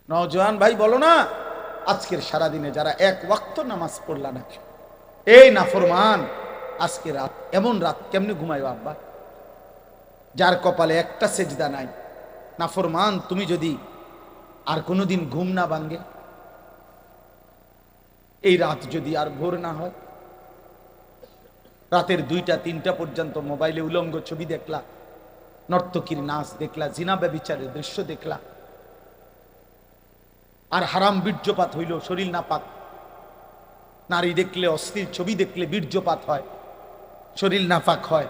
নওজোয়ান ভাই বলো না, আজকের সারাদিনে যারা এক ওয়াক্ত নামাজ পড়লা না, এই নাফরমান, আজকে রাত এমন রাত কেমনে ঘুমাইবা আব্বা? যার কপালে একটা সেজদা নাই, নাফরমান, তুমি যদি আর কোনোদিন ঘুম না ভাঙ্গে, এই রাত যদি আর ভোর না হয়, রাতের 2টা 3টা পর্যন্ত মোবাইলে উলঙ্গ ছবি দেখলা, নর্তকীর নাচ দেখলা, জিনা ব্যভিচারের দৃশ্য দেখলা, আর হারাম বীর্যপাত হইল, শরীর নাপাক, নারী দেখলে, অস্থির ছবি দেখলে বীর্যপাত হয়, শরীর নাপাক হয়,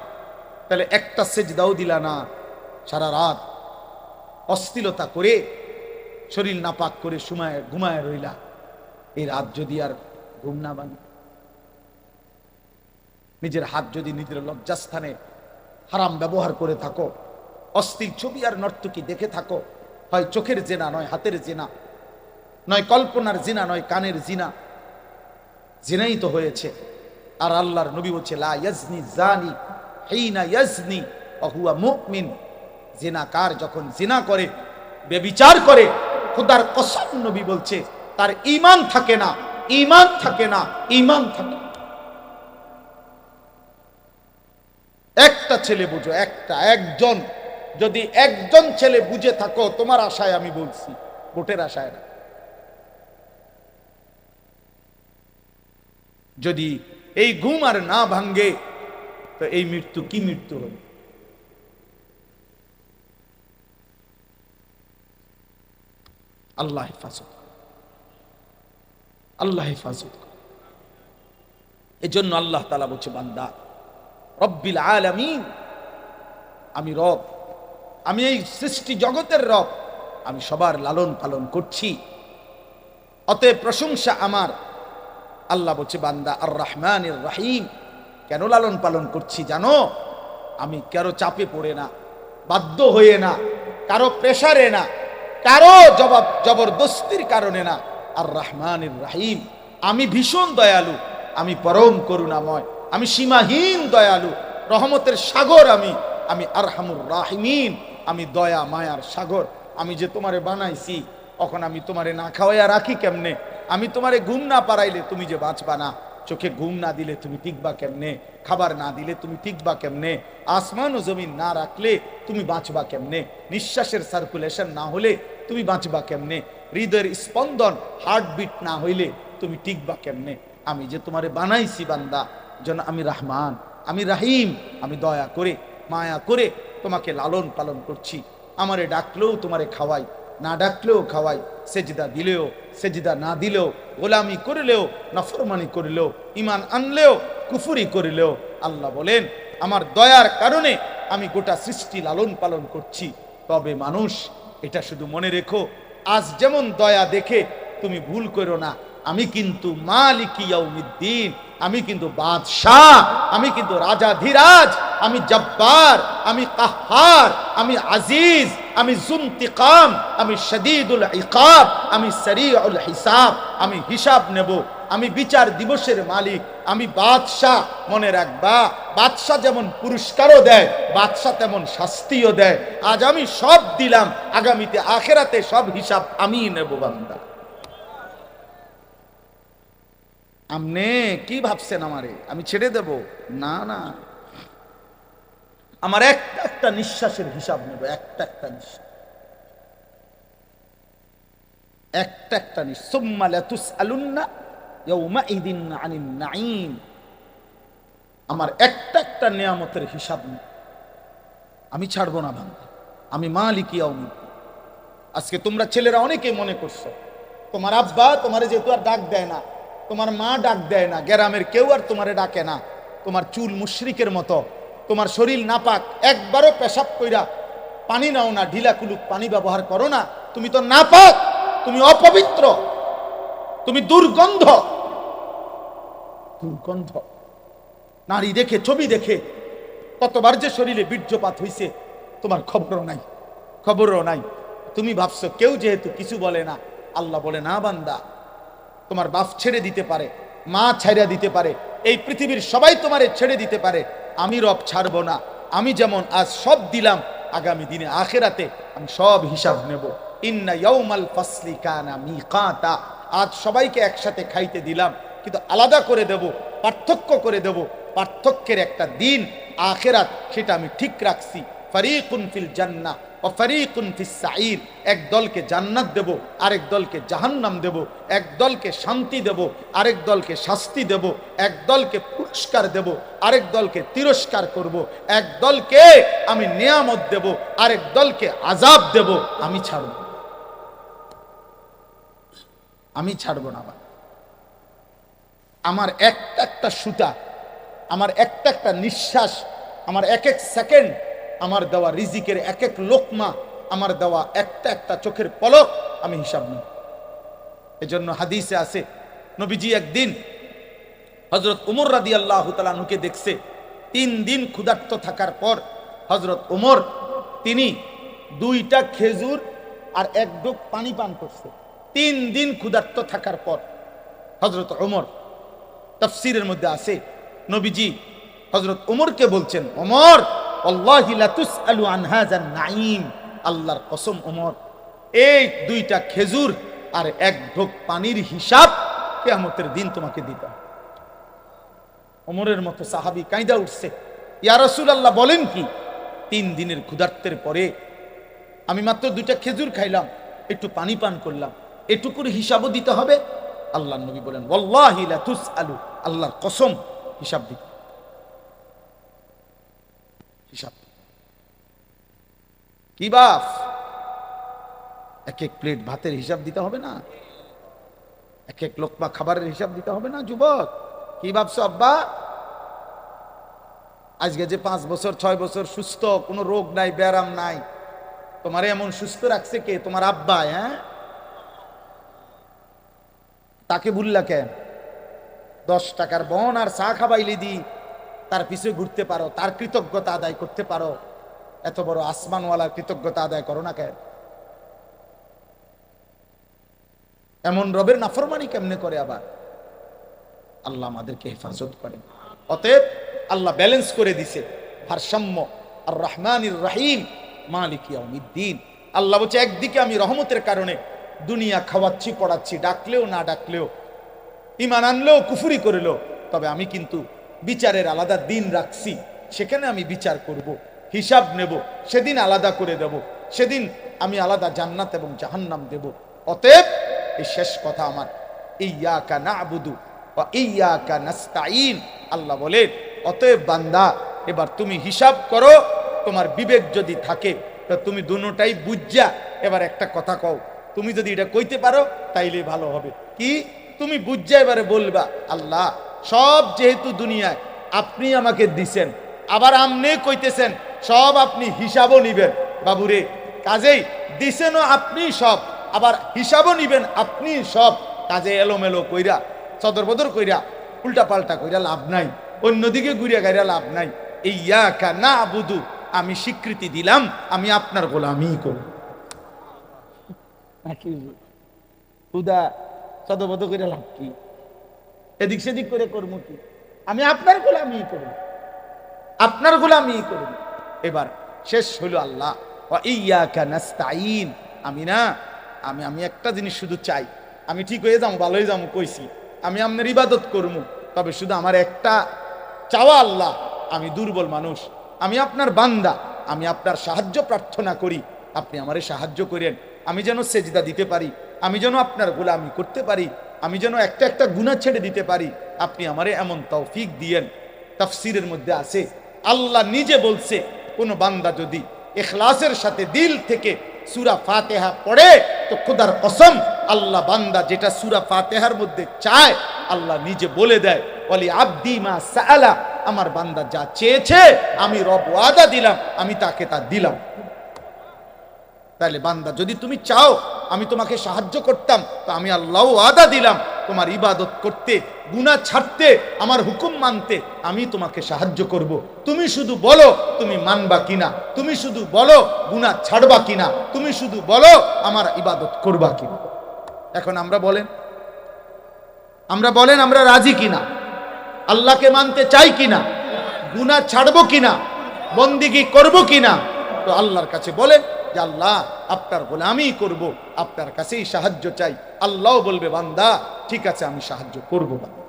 তাহলে একটা সেজদাও দিলা না, সারা রাত অস্থিরতা করে শরীর নাপাক করে ঘুমায় রইলা, এই রাত যদি আর ঘুম না ভাঙে, নিজের হাত যদি নিজের লজ্জাস্থানে হারাম ব্যবহার করে থাকো, অস্থির ছবি আর নর্তকী দেখে থাকো, হয় চোখের জেনা, নয় হাতের জেনা, নয় কল্পনার জিনা, নয় কানের জিনা, জিনাই তো হয়েছে। আর আল্লাহর নবী বলছে, লা ইয়াজনি জানি হিনা ইয়াজনি ওয়া হুয়া মুমিন, জিনাকার যখন জিনা করে, ব্যভিচার করে, খোদার কসম নবী বলছে তার ঈমান থাকে না, ঈমান থাকে না, ঈমান থাকে। একটা ছেলে বুঝো, একজন, যদি একজন ছেলে বুঝে থাকো, তোমার আশায় আমি বলছি, ভোটের আশায় না। যদি এই ঘুম আর না ভাঙ্গে, তো এই মৃত্যু কি মৃত্যু হবে? আল্লাহ হেফাজত, আল্লাহ হেফাজত। এজন্য আল্লাহ তাআলা বলছে, বান্দা, রব্বিল আলামিন, আমি রব, আমি এই সৃষ্টি জগতের রব, আমি সবার লালন পালন করছি, অতএব প্রশংসা আমার। আল্লাহ বলছে, বান্দা, আর রহমানির রহিম, কেন লালন পালন করছি জানো? আমি কারো চাপে পড়ে না, বাধ্য হয়ে না, কারো প্রেসারে না, কারো জবরদস্তির কারণে না। আর রহমানির রহিম, আমি ভীষণ দয়ালু, আমি পরম করুণাময়, আমি সীমাহীন দয়ালু, রহমতের সাগর আমি আরহামুর রাহিমিন, আমি দয়া মায়ার সাগর। আমি যে তোমারে বানাইছি, তখন আমি তোমারে না খাওয়াইয়া রাখি কেমনে? আমি তোমারে ঘুম না পারাইলে তুমি যে বাঁচবা না, চোখে ঘুম না দিলে তুমি টিকবা কেমনে? খাবার না দিলে তুমি টিকবা কেমনে? আসমান ও জমিন না রাখলে তুমি বাঁচবা কেমনে? নিঃশ্বাসের সার্কুলেশন না হলে তুমি বাঁচবা কেমনে? হৃদয়ের স্পন্দন, হার্টবিট না হইলে তুমি টিকবা কেমনে? আমি যে তোমারে বানাইছি বান্দা, যেন আমি রহমান, আমি রাহিম, আমি দয়া করে মায়া করে তোমাকে লালন পালন করছি। আমারে ডাকলেও তোমারে খাওয়াই, না ডাকলেও খাওয়াই, সেজদা দিলেও সেজদা না দিলেও, গোলামি করলেও নাফরমানি করলেও, ঈমান আনলেও কুফরি করলেও, আল্লাহ বলেন আমার দয়ার কারণে আমি গোটা সৃষ্টি লালন পালন করছি। তবে মানুষ, এটা শুধু মনে রেখো, আজ যেমন দয়া দেখে তুমি ভুল করো না, আমি কিন্তু মালিকি ইয়াউমিদ্দিন, আমি কিন্তু বাদশাহ, আমি কিন্তু রাজাধিরাজ, আমি জব্বার, আমি কাহ্হার, আমি আজিজ, আমি যুনতিকাম, আমি শদীদুল ইকাব, আমি সরিউল হিসাব, আমি হিসাব নেব, আমি বিচার দিবসের মালিক, আমি বাদশাহ। মনে রাখবা, বাদশাহ যেমন পুরস্কারও দেয়, বাদশাহ তেমন শাস্তিও দেয়। আজ আমি সব দিলাম, আগামীতে আখেরাতে সব হিসাব আমি নেব বান্দা। আমনে কি ভাবছেন আমারে আমি ছেড়ে দেব? না না, আমার একটা একটা নিঃশ্বাসের হিসাব নেব, একটা একটা নিঃশ্বাস, একটা একটা নিঃশ্বাস। সুম্মা লাতুসআলুন্না ইয়াউমাইদিন আনিন নাঈম, আমার একটা একটা নিয়ামতের হিসাব নেব, আমি ছাড়বো না বান্দা, আমি মালিক ইয়াউমিদ্দিন। আজকে তোমরা ছেলেরা অনেকে মনে করছো তোমার আব্বা তোমারে যেহেতু আর ডাক দেয় না, তোমার মা ডাক দেয় না, গ্রামের কেউ আর তোমারে ডাকে না, তোমার চুল মুশরিকের মতো, তোমার শরীর নাপাক, একবারও পেশাব কইরা পানি নাও না, ঢিলা কুলুক পানি ব্যবহার করো না, তুমি তো নাপাক, তুমি অপবিত্র, তুমি দুর্গন্ধ, দুর্গন্ধ। নারী দেখে, ছবি দেখে কতবার যে শরীরে বীর্যপাত হইছে তোমার খবরও নাই, খবরও নাই। তুমি ভাবছো কেউ যেহেতু কিছু বলে না, আল্লাহ বলে না বান্দা, তোমার বাপ ছেড়ে দিতে পারে, মা ছাইরা দিতে পারে, এই পৃথিবীর সবাই তোমারে ছেড়ে দিতে পারে, আমি রব ছাড়ব না। আমি যেমন আজ সব দিলাম, আগামী দিনে আখেরাতে আমি সব হিসাব নেব। ইন্না ইয়াউমাল ফাসলি কানা মিকাতা, আজ সবাইকে একসাথে খাইতে দিলাম, কিন্তু আলাদা করে দেব, পার্থক্য করে দেব। পার্থক্যের একটা দিন আখিরাত, সেটা আমি ঠিক রাখছি। ফারিকুন ফিল জান্নাহ ওয়া ফারিকুন ফিস সাঈর, এক দলকে জান্নাত দেব, আরেক দলকে জাহান্নাম দেব। এক দলকে শান্তি দেব, আরেক দলকে শাস্তি দেব। এক দলকে পুরস্কার দেব, আরেক দলকে তিরস্কার করব। এক দলকে আমি নিয়ামত দেব, আরেক দলকে আযাব দেব। আমি ছাড়ব, আমি ছাড়ব না। আমার একটা একটা সুতা, আমার একটা একটা নিঃশ্বাস, আমার এক এক সেকেন্ড, আমার দেওয়া রিজিকের এক এক লোকমা, আমার দেওয়া একটা একটা চোখের পলক আমি হিসাব নিই। এজন্য হাদিসে আছে, নবীজি একদিন হযরত ওমর রাদিয়াল্লাহু তাআলা আনহুকে দেখছে 3 দিন ক্ষুধার্ত থাকার পর হযরত ওমর তিনি 2টা খেজুর আর 1 ঢোক পানি পান করছে। 3 দিন ক্ষুধার্ত থাকার পর হযরত ওমর, তাফসীরের মধ্যে আছে নবীজি হযরত ওমরকে বলছেন, ওমর আল্লাহি লা তুসআলু আন হাযান নাঈম, আল্লাহর কসম ওমর, এই 2টা খেজুর আর 1 ঢোক পানির হিসাব কিয়ামতের দিন তোমাকে দিতে হবে। ওমরের মতো সাহাবী কাঁদা উঠছে, ইয়া রাসূলুল্লাহ বলেন কি, 3 দিনের ক্ষুধার্তের পরে আমি মাত্র 2টা খেজুর খাইলাম, একটু পানি পান করলাম, এটুকুর হিসাবও দিতে হবে? আল্লাহর নবী বলেন, ওয়াল্লাহি লা তুসআলু, আল্লাহর কসম হিসাব দিতে, হিসাব। কি বাপ, এক এক প্লেট ভাতের হিসাব দিতে হবে না? এক এক লোকমা খাবারের হিসাব দিতে হবে না? যুবক, কি ভাবছো আব্বা? আজকে যে 5 বছর 6 বছর সুস্থ, কোনো রোগ নাই, ব্যারাম নাই, তোমারে এমন সুস্থ রাখছে কে? তোমার আব্বা। হ্যাঁ, তাকে ভুললা কেন? 10 টাকার বন আর চা খাবাইলে দি তার পিছনে ঘুরতে পারো, তার কৃতজ্ঞতা আদায় করতে পারো, এত বড় আসমানওয়ালার কৃতজ্ঞতা আদায় করো না কেন? এমন রবের নাফরমানি কেমনে করে? আবার আল্লাহ আমাদেরকে হেফাজত করেন। অতএব আল্লাহ ব্যালেন্স করে দিছে, ভারসাম্য। আর রহমানির রহিম মালিক ইয়াউমিদ্দিন, আল্লাহ বলছে একদিকে আমি রহমতের কারণে দুনিয়া খাওয়াচ্ছি, পড়াচ্ছি, ডাকলেও না ডাকলেও, ঈমান আনলেও কুফরি করলেও, তবে আমি কিন্তু বিচারের আলাদা দিন রাখছি, সেখানে আমি বিচার করব, হিসাব নেব, সেদিন আলাদা করে দেব, সেদিন আমি আলাদা জান্নাত এবং জাহান্নাম দেব। অতএব এই শেষ কথা আমার, ইয়্যাকা না'বুদু ওয়া ইয়্যাকা নাস্তাঈন, আল্লাহ বলে অতএব বান্দা এবার তুমি হিসাব করো, তোমার বিবেক যদি থাকে তো তুমি দুটোটাই বুঝা এবার একটা কথা কও। তুমি যদি এটা কইতে পারো তাইলে ভালো হবে। কি? তুমি বুঝা এবারে বলবা, আল্লাহ সব যেহেতু দুনিয়ায় আপনি আমাকে দিছেন, আবার আমনে কইতেছেন সব আপনি হিসাবও নিবেন, বাবুরে কাজেই দিছেনও আপনি সব, আবার হিসাবও নিবেন আপনি সব, কাজে এলোমেলো কইরা সদরবদর কইরা উল্টা পাল্টা কইরা লাভ নাই, অন্যদিকে ঘুরিয়া গাইরা লাভ নাই। ইয়্যাকা না'বুদু, আমি স্বীকৃতি দিলাম আমি আপনার গোলামি করব। খুদা সদরবদর কইরা লাভ কি? এদিক সেদিক করে করব কি? আমি আপনার গোলামি করব, আপনার গোলামি করব। এবার শেষ হলো আল্লাহ ওয়া ইয়্যাকা নাস্তাঈন, আমি না, আমি একটা জিনিস শুধু চাই, আমি ঠিক হয়ে যাবো, ভালো হয়ে যাবো কইছি, আমি আপনার ইবাদত করবো, তবে শুধু আমার একটা চাওয়া, আল্লাহ আমি দুর্বল মানুষ, আমি আপনার বান্দা, আমি আপনার সাহায্য প্রার্থনা করি, আপনি আমারে সাহায্য করেন, আমি যেন সেজদা দিতে পারি, আমি যেন আপনার গোলামি করতে পারি, আমি যেন একটা একটা গুনাহ ছেড়ে দিতে পারি, আপনি আমারে এমন তৌফিক দিয়েন। তাফসীরের মধ্যে আছে আল্লাহ নিজে বলছে, কোন বান্দা যদি ইখলাসের সাথে দিল থেকে সূরা ফাতিহা পড়ে তো খোদার কসম আল্লাহ বান্দা যেটা সূরা ফাতিহার মধ্যে চায় আল্লাহ নিজে বলে দেয়, ওয়ালি আবদি মা সাআলা, আমার বান্দা যা চেয়েছে আমি রব ওয়াদা দিলাম, আমি তাকে তা দিলাম। তাহলে বান্দা যদি তুমি চাও আমি তোমাকে সাহায্য করতাম, তো আমি আল্লাহ ওয়াদা দিলাম তোমার ইবাদত করতে, গুনাহ ছাড়তে, আমার হুকুম মানতে আমি তোমাকে সাহায্য করব। তুমি শুধু বলো তুমি মানবা কিনা, তুমি শুধু বলো গুনাহ ছাড়বা কিনা, তুমি শুধু বলো আমার ইবাদত করবা কিনা। এখন আমরা বলেন আমরা রাজি কিনা, আল্লাহকে মানতে চাই কিনা, গুনাহ ছাড়বো কিনা, বন্দিগি করব কিনা? তো আল্লাহর কাছে বলেন যে আল্লাহ আপনার গোলামি করব, আপনার কাছেই সাহায্য চাই। আল্লাহ বলবে বান্দা ঠিক আছে আমি সাহায্য করব বান্দা।